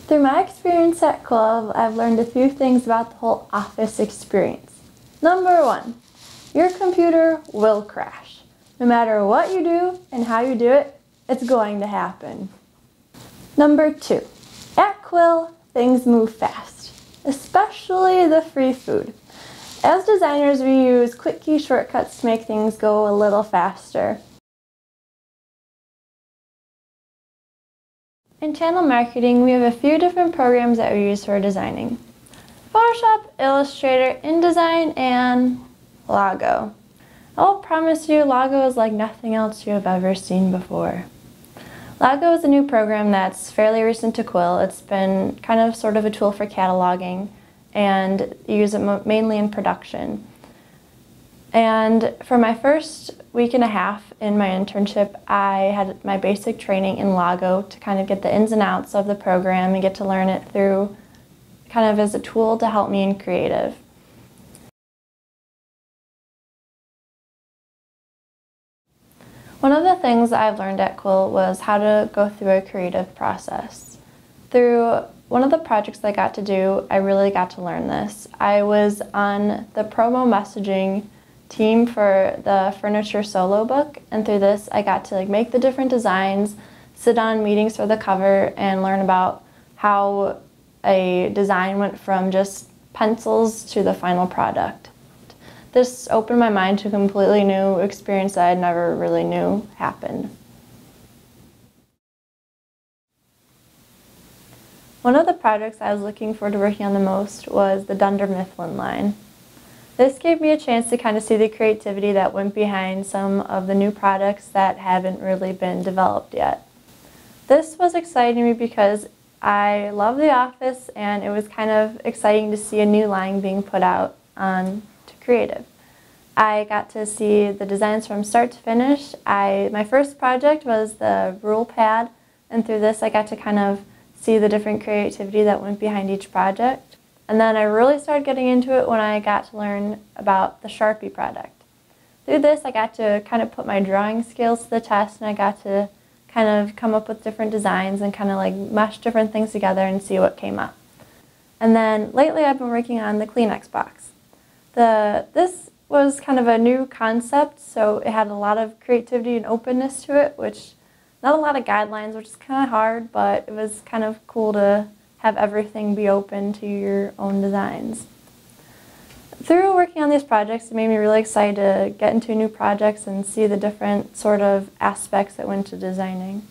Through my experience at Quill, I've learned a few things about the whole office experience. Number 1, your computer will crash. No matter what you do and how you do it, it's going to happen. Number 2, at Quill, things move fast, especially the free food. As designers, we use quick key shortcuts to make things go a little faster. In channel marketing, we have a few different programs that we use for designing. Photoshop, Illustrator, InDesign, and Lago. I will promise you, Lago is like nothing else you have ever seen before. Lago is a new program that's fairly recent to Quill. It's been kind of sort of a tool for cataloging, and you use it mainly in production. And for my first week and a half in my internship, I had my basic training in Lago to kind of get the ins and outs of the program and get to learn it through kind of as a tool to help me in creative. One of the things I've learned at Quill was how to go through a creative process. Through one of the projects I got to do, I really got to learn this. I was on the promo messaging team for the furniture solo book, and through this I got to make the different designs, sit on meetings for the cover, and learn about how a design went from just pencils to the final product. This opened my mind to a completely new experience that I never really knew happened. One of the projects I was looking forward to working on the most was the Dunder Mifflin line. This gave me a chance to kind of see the creativity that went behind some of the new products that haven't really been developed yet. This was exciting to me because I love The Office, and it was kind of exciting to see a new line being put out on to creative. I got to see the designs from start to finish. My first project was the rule pad, and through this I got to kind of see the different creativity that went behind each project. And then I really started getting into it when I got to learn about the Sharpie product. Through this I got to kind of put my drawing skills to the test, and I got to kind of come up with different designs and kind of mesh different things together and see what came up. And then lately I've been working on the Kleenex box. This was kind of a new concept, so it had a lot of creativity and openness to it, which not a lot of guidelines, which is kind of hard, but it was kind of cool to have everything be open to your own designs. Through working on these projects, it made me really excited to get into new projects and see the different sort of aspects that went to designing.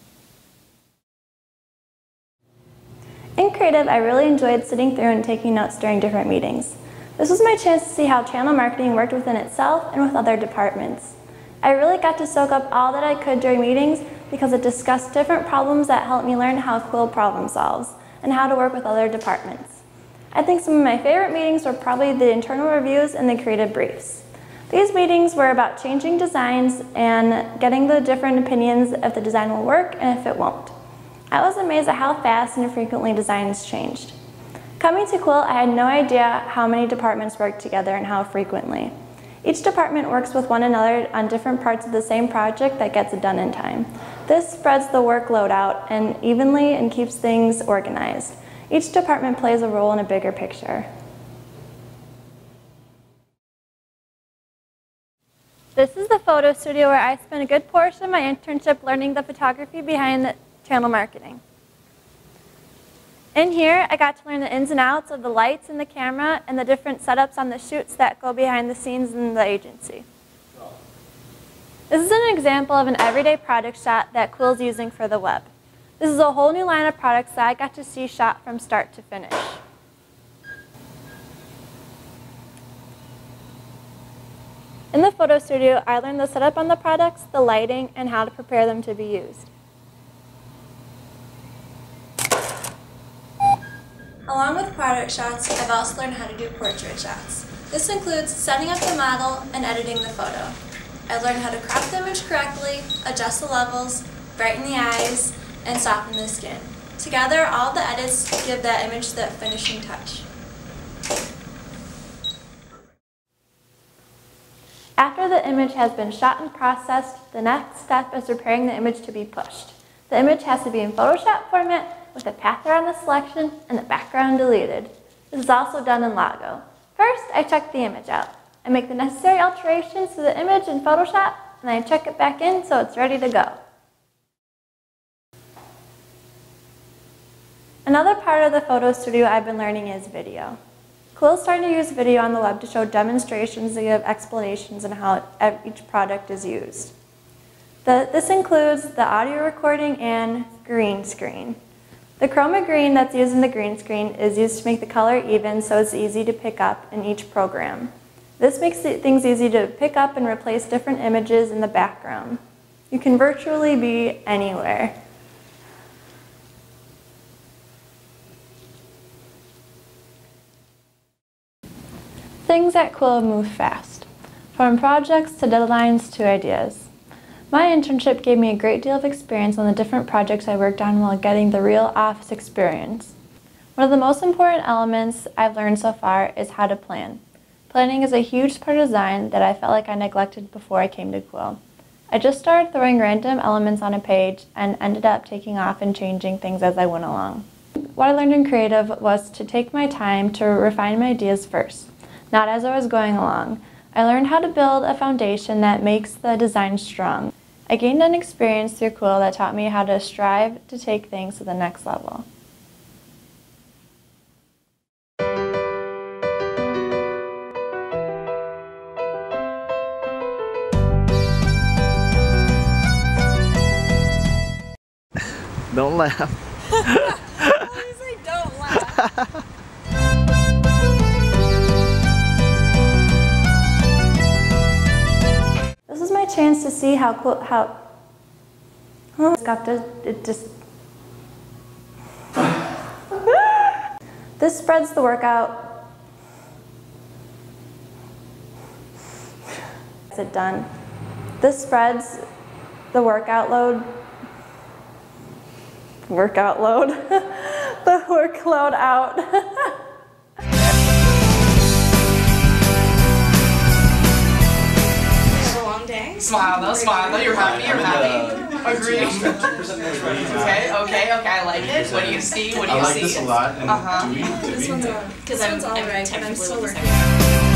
In creative, I really enjoyed sitting through and taking notes during different meetings. This was my chance to see how channel marketing worked within itself and with other departments. I really got to soak up all that I could during meetings because it discussed different problems that helped me learn how Quill problem solves and how to work with other departments. I think some of my favorite meetings were probably the internal reviews and the creative briefs. These meetings were about changing designs and getting the different opinions if the design will work and if it won't. I was amazed at how fast and frequently designs changed. Coming to Quill, I had no idea how many departments work together and how frequently. Each department works with one another on different parts of the same project that gets it done in time. This spreads the workload out and evenly and keeps things organized. Each department plays a role in a bigger picture. This is the photo studio where I spent a good portion of my internship learning the photography behind channel marketing. In here, I got to learn the ins and outs of the lights and the camera and the different setups on the shoots that go behind the scenes in the agency. This is an example of an everyday product shot that Quill's using for the web. This is a whole new line of products that I got to see shot from start to finish. In the photo studio, I learned the setup on the products, the lighting, and how to prepare them to be used. Along with product shots, I've also learned how to do portrait shots. This includes setting up the model and editing the photo. I learned how to crop the image correctly, adjust the levels, brighten the eyes, and soften the skin. Together, all the edits give that image the finishing touch. After the image has been shot and processed, the next step is preparing the image to be pushed. The image has to be in Photoshop format, with a path around the selection and the background deleted. This is also done in Lago. First, I check the image out. I make the necessary alterations to the image in Photoshop, and then I check it back in so it's ready to go. Another part of the photo studio I've been learning is video. Quill's starting to use video on the web to show demonstrations that give explanations on how each product is used. This includes the audio recording and green screen. The chroma green that's used in the green screen is used to make the color even so it's easy to pick up in each program. This makes things easy to pick up and replace different images in the background. You can virtually be anywhere. Things at Quill move fast, from projects to deadlines to ideas. My internship gave me a great deal of experience on the different projects I worked on while getting the real office experience. One of the most important elements I've learned so far is how to plan. Planning is a huge part of design that I felt like I neglected before I came to Quill. I just started throwing random elements on a page and ended up taking off and changing things as I went along. What I learned in creative was to take my time to refine my ideas first, not as I was going along. I learned how to build a foundation that makes the design strong. I gained an experience through Quill that taught me how to strive to take things to the next level. Don't laugh. Please say don't laugh. This is my chance to see how This spreads the workout. Is it done? This spreads the workout load. The workload out. Smile though, you're happy, Agree. Okay, I like it. What do you see? I like this a lot. And This one's alright, but I'm still working.